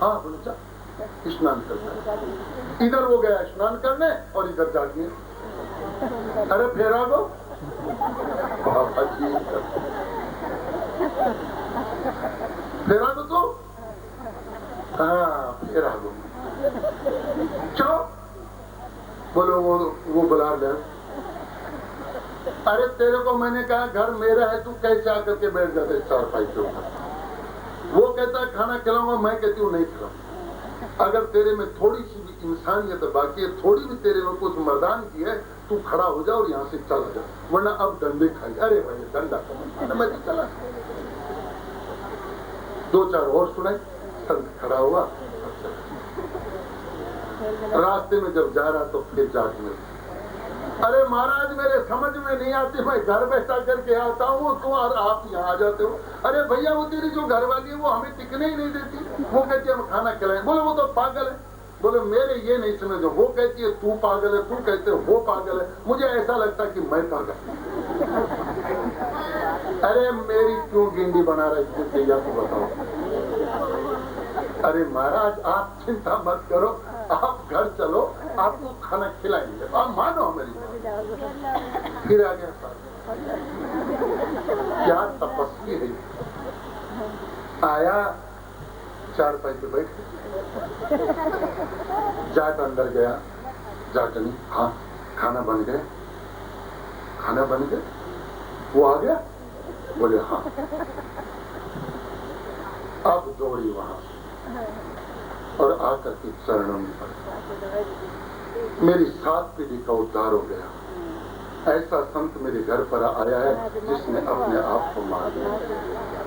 हाँ बोले जा स्नान करता है। इधर वो गया स्नान करने और इधर जाके अरे फेरा दो बाबा जी फेरा दो तो हाँ फेरा दो क्यों बोलो वो बुला ले। अरे तेरे को मैंने कहा घर मेरा है तू कैसे आकर के बैठ जाते चारपाई के ऊपर। वो कहता है खाना खिलाऊंगा मैं कहती हूँ नहीं खिलाऊंगा। अगर तेरे में थोड़ी सी भी इंसानियत बाकी है थोड़ी भी तेरे में कुछ मर्दान की है तू खड़ा हो जा और यहाँ से चला जा वरना अब डंडे खाई। अरे भाई डंडा मैं चला। 2-4 और सुनाई संत खड़ा हुआ। रास्ते में जब जा रहा तो फिर जाके अरे महाराज मेरे समझ में नहीं आती मैं घर बैठा करके आता हूँ तो आप यहाँ आ जाते हो। अरे भैया वो तेरी जो घरवाली है वो हमें टिकने ही नहीं देती। वो कहती है हम खाना खिलाएं। बोले वो तो पागल है। बोले मेरे ये नहीं समझो। वो कहती है तू पागल है तू कहते हो वो पागल है। मुझे ऐसा लगता कि मैं पागल। अरे मेरी क्यों गिंडी बना रही थी या तो बताओ। अरे महाराज आप चिंता मत करो आप घर चलो आपको खाना खिलाएंगे आप मानो मेरी। फिर आ गया क्या तपस्वी है। आया चारपाई पे बैठ जाट अंदर गया। जाट नहीं हाँ खाना बन गए खाना बन गए। वो आ गया बोले हाँ। अब दौड़ी वहां और आकर के चरणों में पड़। मेरी 7 पीढ़ी का उद्धार हो गया। ऐसा संत मेरे घर पर आया है जिसने अपने आप को मार दिया।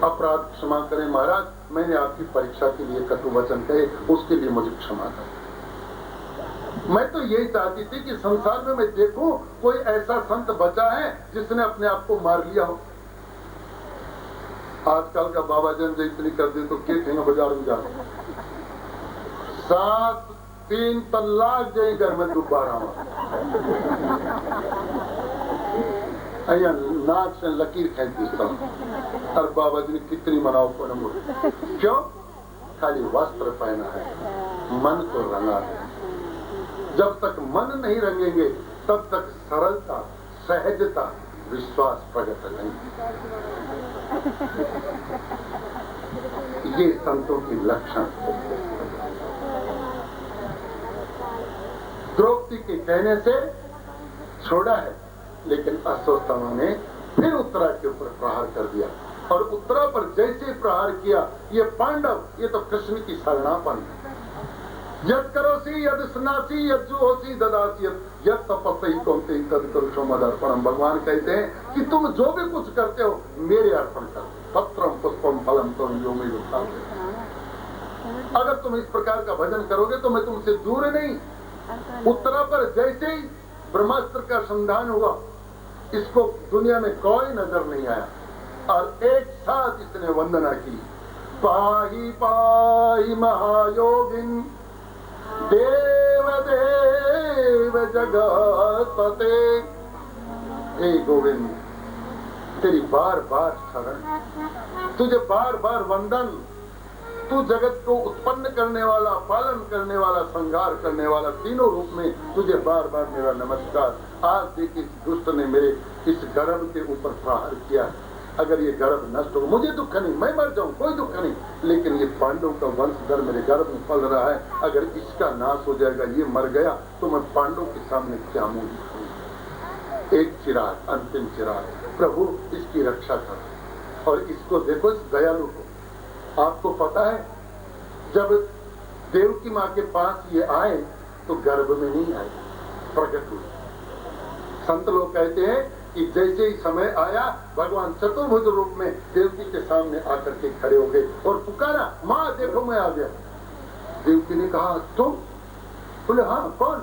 अपराध क्षमा करें महाराज मैंने आपकी परीक्षा के लिए कटु वचन कहे उसके लिए मुझे क्षमा करें। मैं तो यही चाहती थी कि संसार में मैं देखूं कोई ऐसा संत बचा है जिसने अपने आप को मार लिया हो। आजकल का बाबा जन जो इतनी कर दे तो क्या थे बाजार में जाते 7-3 तलाक जे घर में दोबारा अया नाक से लकीर खेलती और बाबा जी ने कितनी मनाओ क्यों खाली वस्त्र पहना है मन को रंगा है। जब तक मन नहीं रंगेंगे तब तक सरलता सहजता विश्वास प्रकट नहीं। ये संतों की लक्षण। द्रौपदी के कहने से छोड़ा है लेकिन अश्वत्थामा ने फिर उत्तरा के ऊपर प्रहार कर दिया और उत्तरा पर जैसे प्रहार किया ये पांडव ये तो कृष्ण की शरणापन है। यद करोसी यद स्नासी यद जुहोसी ददासी यद तपस्वी कौनते तद करुषो मदर्पणम। भगवान कहते हैं कि तुम जो भी कुछ करते हो मेरे अर्पण करो। पत्रम पुष्पम फलम तुम यो में अगर तुम इस प्रकार का भजन करोगे तो मैं तुमसे दूर नहीं। उत्तरा पर जैसे ही ब्रह्मास्त्र का संधान हुआ इसको दुनिया में कोई नजर नहीं आया और एक साथ इसने वंदना की। पाहि पाहि महायोगिन देव देव जगतपते। हे गोविंद तेरी बार बार शरण तुझे बार बार वंदन। तू जगत को उत्पन्न करने वाला पालन करने वाला संहार करने वाला तीनों रूप में तुझे बार बार मेरा नमस्कार। आज देख इस दुष्ट ने मेरे इस गर्भ के ऊपर प्रहार किया। अगर ये गर्भ नष्ट हो मुझे दुख नहीं मैं मर जाऊं कोई दुख नहीं लेकिन ये पांडव का वंशधर मेरे गर्भ में पल रहा है। अगर इसका नाश हो जाएगा ये मर गया तो मैं पांडव के सामने क्या मुंह दिखाऊं। एक चिराग अंतिम चिराग प्रभु इसकी रक्षा कर और इसको देखो इस दयालु को। आपको पता है जब देवकी माँ के पास ये आए तो गर्भ में नहीं आए प्रकट हुए। संत लोग कहते हैं कि जैसे ही समय आया भगवान चतुर्भुज रूप में देवकी के सामने आकर के खड़े हो गए और पुकारा माँ देखो मैं आ गया। देवकी ने कहा तुम? बोले हाँ कौन?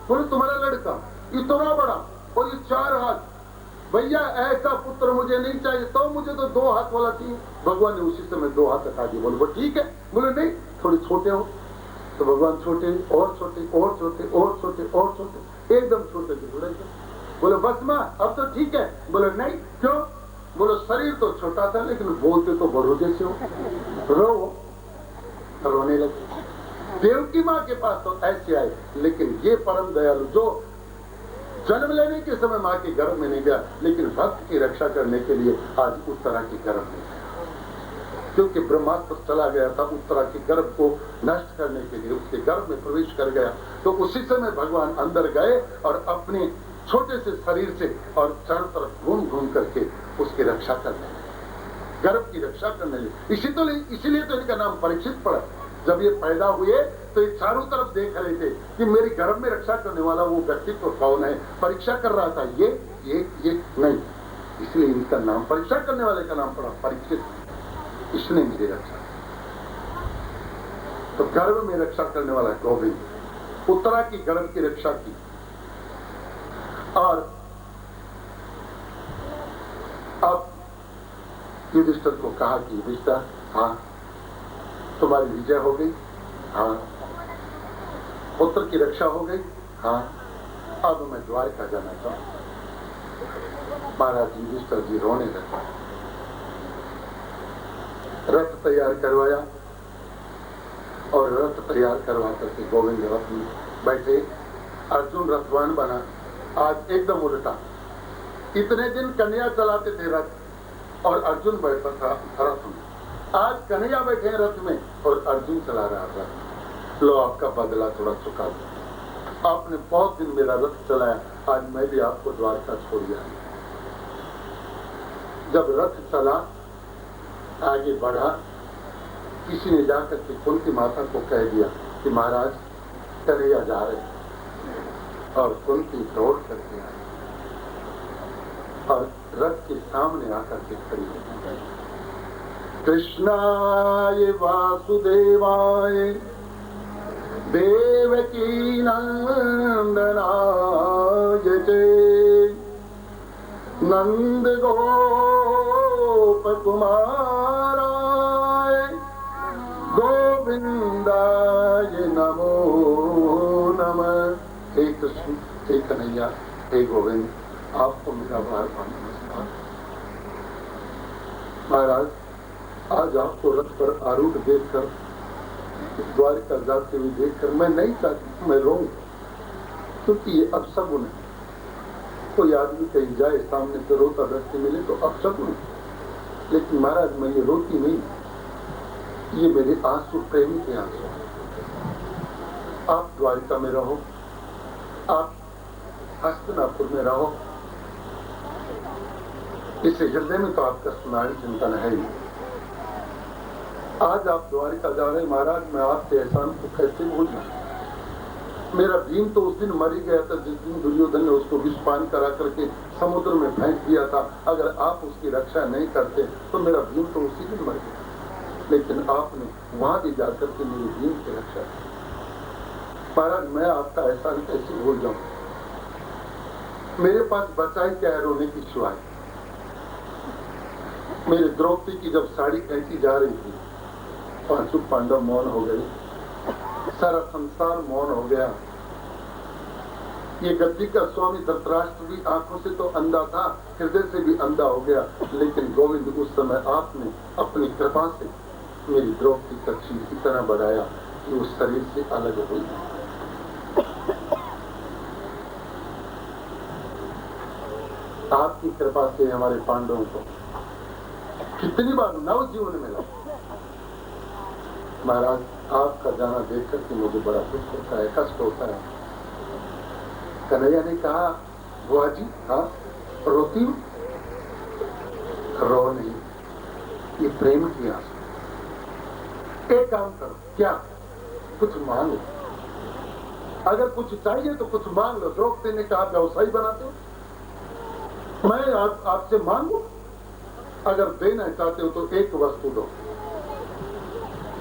बोले तुम्हारा लड़का इतना बड़ा और ये 4 हाथ। भैया ऐसा पुत्र मुझे नहीं चाहिए तो मुझे तो 2 हाथ वाला चाहिए। भगवान ने उसी समय 2 हाथ हटा दिए। बोले ठीक है। बोले नहीं थोड़े छोटे हो तो भगवान छोटे और छोटे और छोटे और छोटे और छोटे एकदम छोटे थे। बोले बस माँ अब तो ठीक है। बोले नहीं क्यों? बोले शरीर तो छोटा था लेकिन बोलते तो बड़ों जैसे हो। रो रोने लगे। देवकी माँ के पास तो ऐसे आए, लेकिन ये परम दयालु जो जन्म लेने के समय माँ के गर्भ में नहीं गया, लेकिन भक्त की रक्षा करने के लिए आज उत्तरा के गर्भ में गया, क्योंकि ब्रह्मास्त्र चला गया था उत्तरा के गर्भ को नष्ट करने के लिए, उसके गर्भ में प्रवेश कर गया। तो उसी समय भगवान अंदर गए और अपने छोटे से शरीर से और चारों तरफ घूम घूम करके उसकी रक्षा करने लगे, गर्भ की रक्षा करने लगे। इसीलिए तो इनका नाम परीक्षित पड़ा। जब ये पैदा हुए तो ये चारों तरफ देख रहे थे कि मेरे गर्भ में रक्षा करने वाला वो व्यक्तित्व कौन है। परीक्षा कर रहा था ये नहीं, इसलिए इनका नाम, परीक्षा करने वाले का नाम पड़ा परीक्षित। इसने मेरी रक्षा, तो गर्भ में रक्षा करने वाला गोविंद, उत्तरा की गर्भ की रक्षा की। और अब युधिष्ठिर को कहा कि युधिष्ठिर, हाँ तुम्हारी विजय हो गई, हाँ पुत्र की रक्षा हो गई, हाँ अब मैं द्वारका जाना चाहूं। महाराज युधिष्ठिर जी रोने लगे। रथ तैयार करवाया और रथ तैयार करवा करके गोविंद रथ में बैठे। अर्जुन रथवान बना, आज एकदम उल्टा। इतने दिन कन्या चलाते थे रथ और अर्जुन बैठा था रथ में, आज कन्हैया बैठे हैं रथ में और अर्जुन चला रहा था। लो आपका बदला थोड़ा चुका दो, आपने बहुत दिन मेरा रथ चलाया, आज मैं भी आपको द्वारका छोड़ दिया। जब रथ चला आगे बढ़ा, किसी ने जाकर के कुंती माता को कह दिया कि महाराज कन्हैया जा रहे, और कुंती दौड़ करके आई और रथ के सामने आकर के खड़ी हो गई। कृष्णाय वासुदेवाय देवकी नंदनाय च नंद गोप कुमाराय गोविंदाय नमो नमः। हे कृष्ण, हे कन्हैया, हे गोविंद, आपको मेरा बार बार नमस्कार। महाराज आज आपको रथ पर आरूढ़ देखकर, द्वारका जाते हुए देखकर मैं नहीं चाहती मैं रोऊं, क्योंकि ये अपशगुन है। कोई आदमी कहीं जाए सामने से रोता व्यक्ति मिले तो अपशगुन है, लेकिन महाराज मैं ये रोती नहीं, ये मेरे आंसू प्रेमी के आंसू। आप द्वारका में रहो, आप हस्तिनापुर में रहो, इस हृदय में तो आपका स्मरण चिंतन है ही। आज आप द्वारिका जा रहे महाराज, मैं आपके एहसान को कैसे भूल जाऊं। मेरा भीम तो उस दिन मर ही गया था जिस दिन दुर्योधन ने उसको विषपान करा करके समुद्र में फेंक दिया था। अगर आप उसकी रक्षा नहीं करते तो मेरा भीम तो उसी दिन मर गया, लेकिन आपने वहां भी जाकर के मेरे भीम की रक्षा की। महाराज मैं आपका एहसान कैसे भूल जाऊं। मेरे पास बचा ही क्या है रोने की सिवाय। मेरे द्रौपदी की जब साड़ी खींची जा रही थी, पांचों पांडव मौन हो गए, सारा संसार मौन हो गया। ये गद्दी का स्वामी धृतराष्ट्र भी आंखों से तो अंधा था, हृदय से भी अंधा हो गया, लेकिन गोविंद उस समय आपने अपनी कृपा से मेरी द्रौपदी का चीज इतना बढ़ाया कि उस शरीर से अलग हुई। आपकी कृपा से हमारे पांडवों को कितनी बार नव जीवन मिला। महाराज आपका जाना देख करके मुझे बड़ा दुख होता है, कष्ट होता है। कन्हैया ने कहा बुआ जी, हाँ रोती हूँ? रो नहीं, ये प्रेम की आंसू। एक काम करो, क्या कुछ मांग लो, अगर कुछ चाहिए तो कुछ मांग लो। द्रौपदी ने कहा व्यवसायी बनाते हो, मैं आपसे मांगू? अगर देना चाहते हो तो एक वस्तु दो।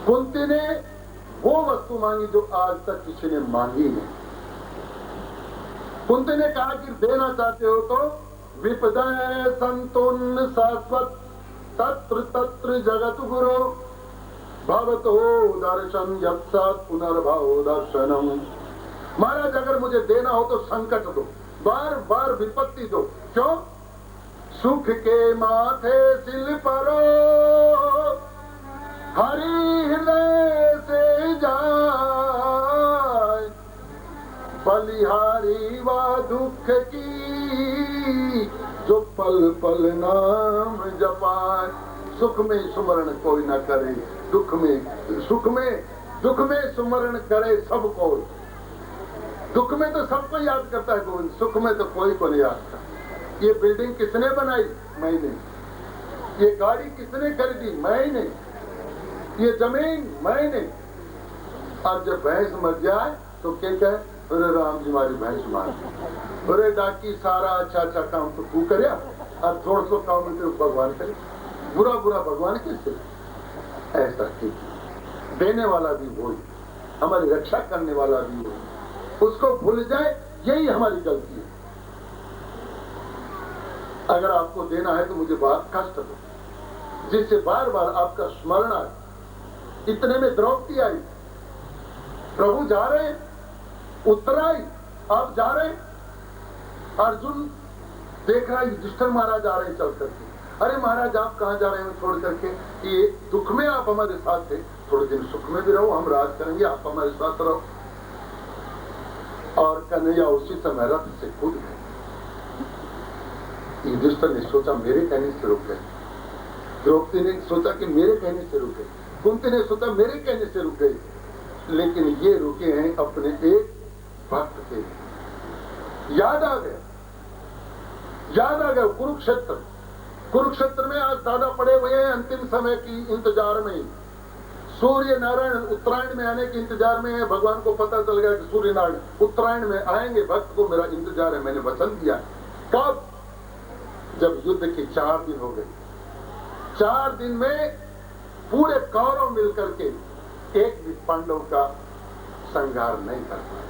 कुंती ने वो वस्तु मांगी जो आज तक किसी ने मांगी नहीं। कुंती ने कहा कि देना चाहते हो तो विपदय संतुन्न शाश्वत तत्र तत्र जगत गुरु भवतो दर्शन यत्सत् पुनर्भवो दर्शनम। महाराज अगर मुझे देना हो तो संकट दो, बार बार विपत्ति दो। क्यों? सुख के माथे सिल परो हरि हृदय से जाए बलिहारी व दुख की, जो पल पल नाम जपाए। सुख में सुमरण कोई न करे, दुख में सुमरण करे सब कोई। दुख में तो सबको याद करता है गोविंद, सुख में तो कोई को नहीं याद करता। ये बिल्डिंग किसने बनाई? मैंने। ये गाड़ी किसने खरीदी? मैंने। ये जमीन मैंने। और जब भैंस मर जाए तो क्या कहे? अरे राम जी हमारी भैंस मार। अरे डाकी सारा अच्छा काम तो तू करया और थोड़ा सा काम में तो भगवान करे। बुरा भगवान किससे? ऐसा ठीक, देने वाला भी वही, हमारी रक्षा करने वाला भी वही, उसको भूल जाए, यही हमारी गलती है। अगर आपको देना है तो मुझे बात कष्ट दो, जिससे बार बार आपका स्मरण आए। इतने में द्रौपदी आई, प्रभु जा रहे हैं, उत्तराई आप जा रहे हैं। अर्जुन देख रहा है युधिष्ठिर महाराज जा रहे हैं चल करके। अरे महाराज आप कहाँ जा रहे हैं छोड़ करके? ये दुख में आप हमारे साथ थे, थोड़े दिन सुख में भी रहो, हम राज करेंगे, आप हमारे साथ रहो। और कन्हैया उसी समय रथ से कूद गए। युधिष्ठिर ने सोचा मेरे कहने से रुक गए, द्रौपदी ने सोचा कि मेरे कहने से रुक गए, कुंती ने सोचा मेरे कहने से रुक गए, लेकिन ये रुके हैं अपने एक भक्त के। याद आ गया कुरुक्षेत्र में आज दादा पड़े हुए हैं अंतिम समय की इंतजार में। सूर्य नारायण उत्तरायण में आने के इंतजार में है। भगवान को पता चल गया कि सूर्य नारायण उत्तरायण में आएंगे, भक्त को मेरा इंतजार है, मैंने वचन दिया। कब? जब युद्ध के 4 दिन हो गए। 4 दिन में पूरे कौरव मिलकर के एक भी पांडव का संहार नहीं कर पाया,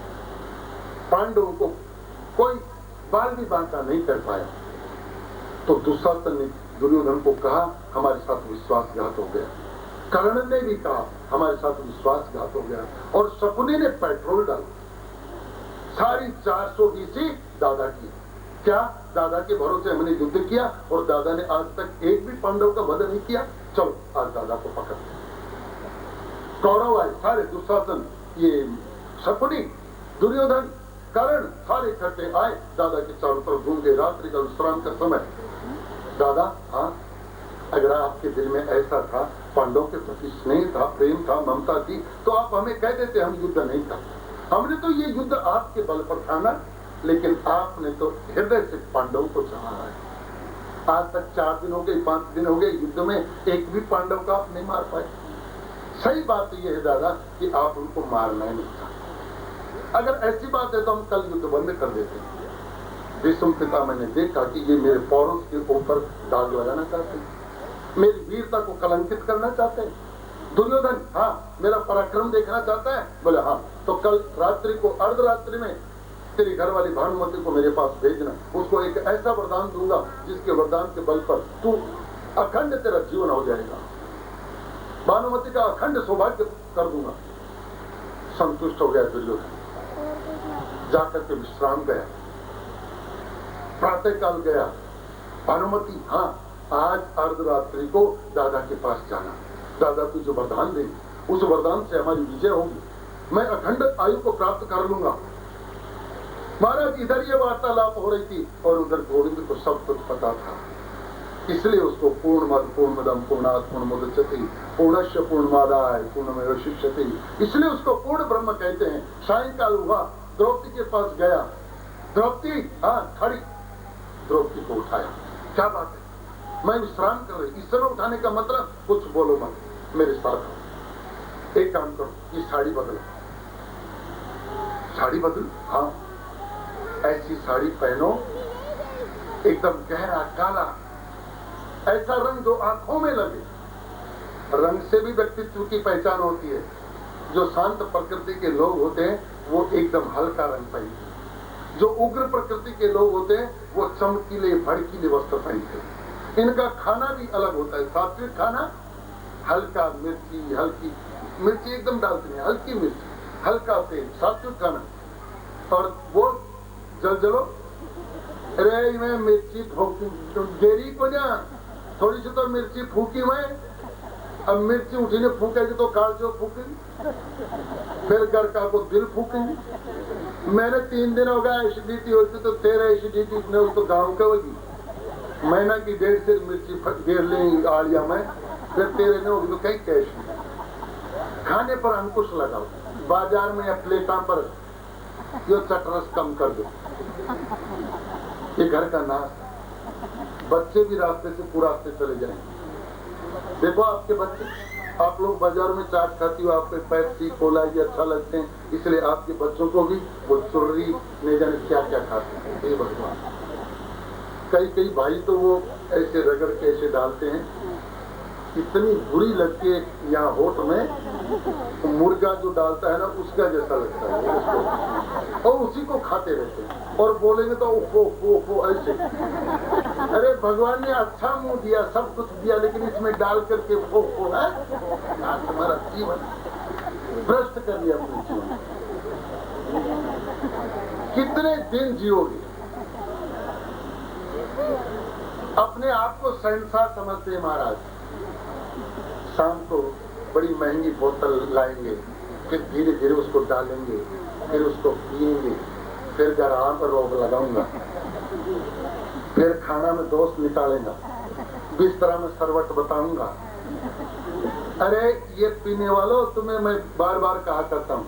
पांडवों को कोई बाल भी बांका नहीं कर पाया। तो दुशासन ने दुर्योधन को कहा हमारे साथ विश्वासघात हो गया, कर्ण ने भी कहा हमारे साथ विश्वासघात हो गया, और शकुनी ने पेट्रोल डाला। सारी 420 दादा की। क्या दादा के भरोसे हमने युद्ध किया और दादा ने आज तक एक भी पांडव का वध नहीं किया? चलो आज दादा को पकड़। कौरव आए सारे, दुशासन, ये शकुनी, दुर्योधन, कर्ण, सारे इकट्ठे आए, दादा के चारों तरफ घूम गए। रात्रि का विश्राम का समय। दादा हाँ, अगर आपके दिल में ऐसा था, पांडव के प्रति स्नेह था, प्रेम था, ममता थी, तो आप हमें कह देते हम युद्ध नहीं करते। हमने तो ये युद्ध आपके बल पर था ना, लेकिन आपने तो हृदय से पांडव को चाहा है। आज तक 4 दिन हो गए, 5 दिन हो गए, युद्ध में एक भी पांडव का आप नहीं मार पाए। सही बात ये है दादा कि आप उनको मारना ही नहीं चाहते। अगर ऐसी बात है तो हम कल युद्ध बंद कर देते हैं। भीष्म पिता मैंने देखा कि ये मेरे पौरुष के ऊपर दाग लगाना चाहते हैं, मेरी वीरता को कलंकित करना चाहते हैं। दुर्योधन हाँ मेरा पराक्रम देखना चाहता है, बोले हाँ तो कल रात्रि को अर्धरात्रि में तेरी घरवाली भानुमति को मेरे पास भेजना, उसको एक ऐसा वरदान दूंगा जिसके वरदान के बल पर तू अखंड तेरा जीवन हो जाएगा, भानुमति का अखंड सौभाग्य कर दूंगा। संतुष्ट हो गया दुर्योधन, जाकर के विश्राम गया। प्रातः काल गया, भानुमति हाँ आज अर्धरात्रि को दादा के पास जाना, दादा तुझे वरदान दे, उस वरदान से हमारी विजय होगी, मैं अखंड आयु को प्राप्त कर लूंगा। महाराज इधर ये वार्तालाप हो रही थी और उधर गोविंद को सब कुछ पता था, इसलिए उसको पूर्णमद पूर्णमदम पूर्णात् पूर्णमुदच्यते पूर्णस्य पूर्णमादाय पूर्णमेवावशिष्यते, इसलिए उसको पूर्ण ब्रह्म कहते हैं। सायंकाल हुआ, द्रौपदी के पास गया, द्रौपदी हाँ खड़ी, द्रौपदी को उठाया, क्या बात है, मैं विश्राम कर रही, इस समय उठाने का मतलब कुछ बोलो मत, मेरे साथ हो, एक काम करो ये साड़ी बदलो। साड़ी बदलो? हाँ ऐसी साड़ी पहनो एकदम गहरा काला, ऐसा रंग जो आंखों में लगे। रंग से भी व्यक्तित्व की पहचान होती है। जो शांत प्रकृति के लोग होते हैं वो एकदम हल्का रंग पहनते हैं, जो उग्र प्रकृति के लोग होते हैं वो चमकीले भड़कीले वस्त्र पहनते हैं। इनका खाना भी अलग होता है, सात्विक खाना, हल्का मिर्ची, हल्की मिर्ची एकदम डालते हैं, हल्की मिर्ची, हल्का तेल, सात्विक खाना। और वो जलो अरे मैं मिर्ची गेरी को जा, थोड़ी सी तो मिर्ची फूकी मैं, अब मिर्ची उठी ने फूकेगी तो कालचो फूकेगी, फिर गरका को दिल फूकेगी। मैंने 3 दिन हो गया एसिडिटी होती तो तेरे एसिडिटी ने तो गाँव के होगी। महीना की 1.5 से मिर्ची घेर ले आलिया में, फिर तेरे ने होगी तो कहीं कैश नहीं। खाने पर अंकुश लगाओ, बाजार में या प्लेटा पर यो चटरस कम कर दो। ये घर का नाश, बच्चे भी रास्ते से पूरा रास्ते चले जाएंगे। देखो आपके बच्चे, आप लोग बाजार में चाट खाती हो, आपके पेप्सी कोला ये अच्छा लगते हैं, इसलिए आपके बच्चों को भी वो चुर्री नहीं जाने क्या क्या खाते हैं। ये भगवान, कई भाई तो वो ऐसे रगड़ के ऐसे डालते हैं, इतनी बुरी लगती है यहाँ होठ में, तो मुर्गा जो डालता है ना उसका जैसा लगता है उसको, और उसी को खाते रहते हैं और बोलेंगे तो ओ ऐसे। अरे भगवान ने अच्छा मुंह दिया, सब कुछ दिया, लेकिन इसमें डाल करके ओ है, तुम्हारा जीवन भ्रष्ट कर दिया अपने जीवन। कितने दिन जियोगे? अपने आप को शहंशाह समझते हैं महाराज। शाम को बड़ी महंगी बोतल लाएंगे, फिर धीरे धीरे उसको डालेंगे, फिर उसको पिएंगे, फिर गराम पर रोक लगाऊंगा, फिर खाना में दोस्त निकालेगा, बिस्तरा में सरवट बताऊंगा। अरे ये पीने वालों, तुम्हें मैं बार बार कहा करता हूँ,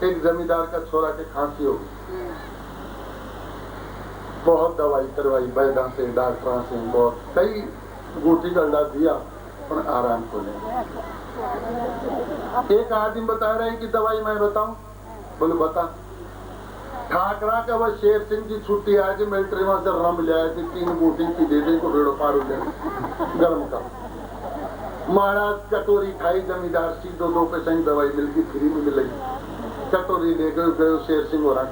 एक जमींदार का छोरा के खांसी होगी, बहुत दवाई करवाई वैद्य से, डॉक्टर से, बहुत कई गुटी गड्ढा दिया पर आराम को नहीं। एक आदमी बता रहे हैं कि दवाई मैं बताऊं, बोले बता। ठाकरा का वह शेर सिंह की छुट्टी आज मिलिट्री में से रम ले आए थे, 3 गुटी की दे दे को रेड़ो पार हो जाए गर्म का। महाराज कटोरी खाई, जमींदार सी 2 पैसे की दवाई मिलती, फ्री में मिलेगी। कटोरी ले गए शेर सिंह हो रहा,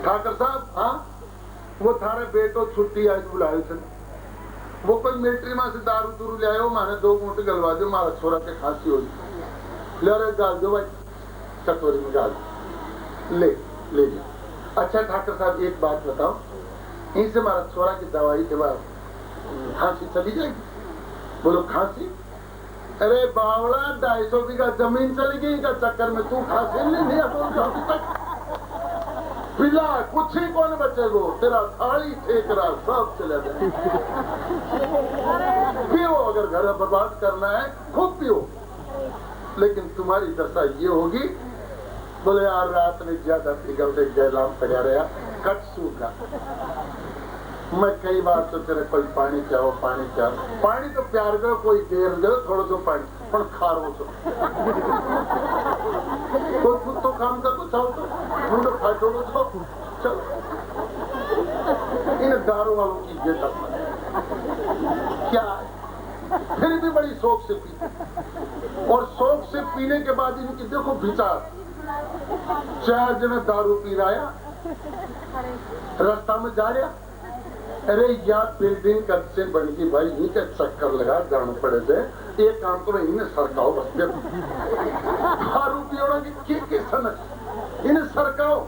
ठाकर साहब हाँ वो थारे बेटो छुट्टी आज बुलाए थे, वो कोई मिलिट्री में से दारू दूरू ले आयो, माने 2 घूंट गलवा दो, मारा छोरा के खांसी हो ले गाल दो भाई, कटोरी में गाल ले जा। अच्छा ठाकर साहब एक बात बताओ, इनसे हमारा छोरा की दवाई के बाद खांसी चली जाएगी? बोलो खांसी? अरे बावड़ा 250 बीघा जमीन चली गई का चक्कर में तू खांसी नहीं अभी तक पिला कुछ ही कौन बचेगो, तेरा थाली ठेकरा सब चला जाए। पियो, अगर घर बर्बाद करना है खूब पियो, लेकिन तुम्हारी दशा ये होगी, बोले यार रात में ज्यादा पिघल से जयलाम पड़ा रहा, कट सूखा। मैं कई बार तो तेरे कोई पानी चाहो, पानी तो प्यार करो, कोई देर दो थोड़ा सो पानी, पर खारो सो कोई खुद तो काम कर तो चाहो तो फाटो तो चलो। इन दारू वालों की ये क्या है, फिर भी बड़ी शौक से पीते, और शौक से पीने के बाद इनकी देखो विचार। 4 जने दारू पी रहा, रास्ता में जा रहा, अरे यार बिल्डिंग कब से बन गई भाई, ये क्या चक्कर लगा जाना पड़े थे, एक काम करो इन्हें सरकाओ बस, दारू पियोड़ा की समझ इन्हें सरकाओ।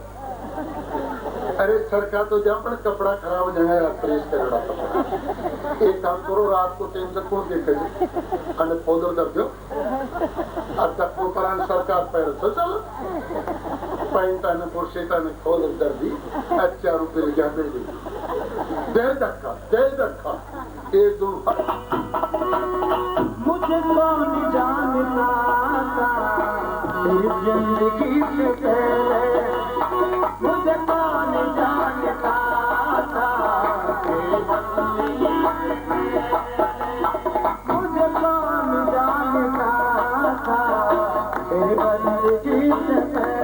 अरे सरकार तो जहाँ पर कपड़ा खराब हो जाएगा यार, प्रेस कर पड़ा। एक काम करो, रात को टाइम से कौन देखे अने फोदर कर दो, अच्छा पर सरकार पैर तो चलो पैंट आने पोर्शेट आने फोदर कर दी, अच्छा रुपये क्या दे दी, दे धक्का 1 2 मुझे कौन जानता था जिंदगी से पहले, मुझे कौन जानता था, मुझे कौन जानता था तेरी बंदगी से पहले।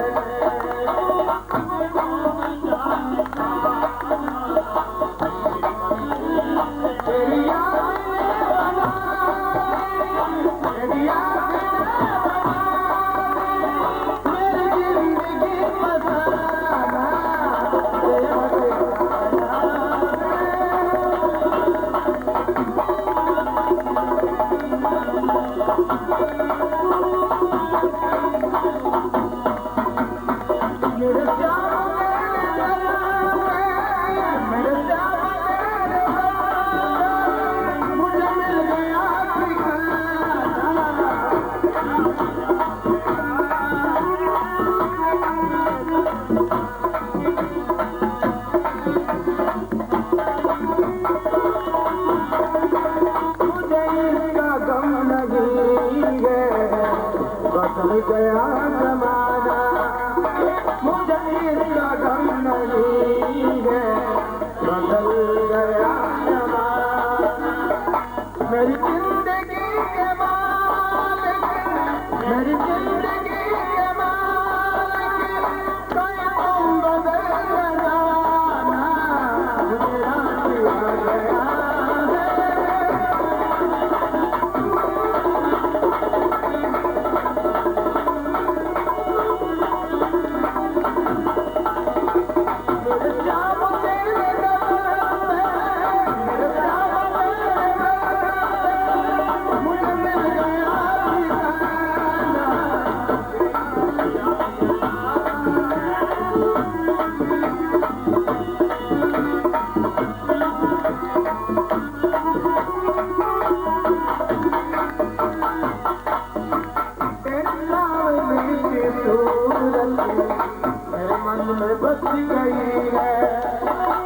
ताल में बस गई है,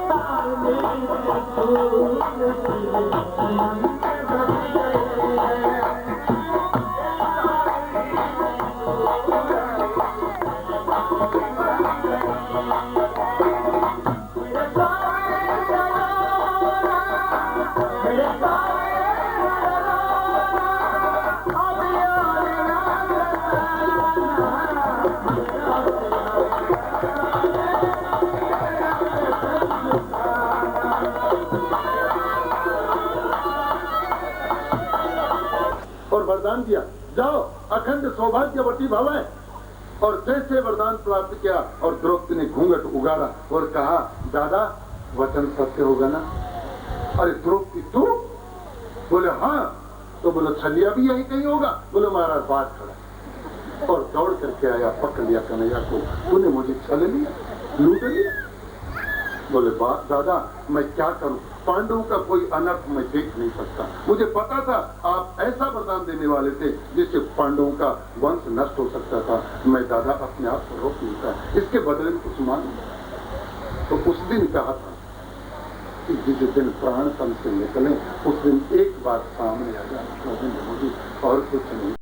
ताल में बस गई है। और वरदान दिया, जाओ अखंड सौभाग्यवती भव है। और जैसे वरदान प्राप्त किया और द्रौपदी ने घूंघट उगाड़ा और कहा, दादा वचन सत्य होगा ना? अरे द्रौपदी तू? बोले हाँ। तो बोले छलिया भी यही कहीं होगा? बोले महाराज बात खड़ा। और दौड़ करके आया, पकड़ लिया कन्हैया को, तूने मुझे छल लिया, लूट लिया। बोले दादा मैं क्या करूं, पांडवों का कोई अनर्थ मैं देख नहीं सकता। मुझे पता था आप ऐसा वरदान देने वाले थे जिससे पांडवों का वंश नष्ट हो सकता था। मैं दादा अपने आप को रोक नहीं था, इसके बदले में कुछ मांग। तो उस दिन कहा था कि जिस दिन प्राण तन से निकले उस दिन एक बात सामने आ जाए, और कुछ नहीं।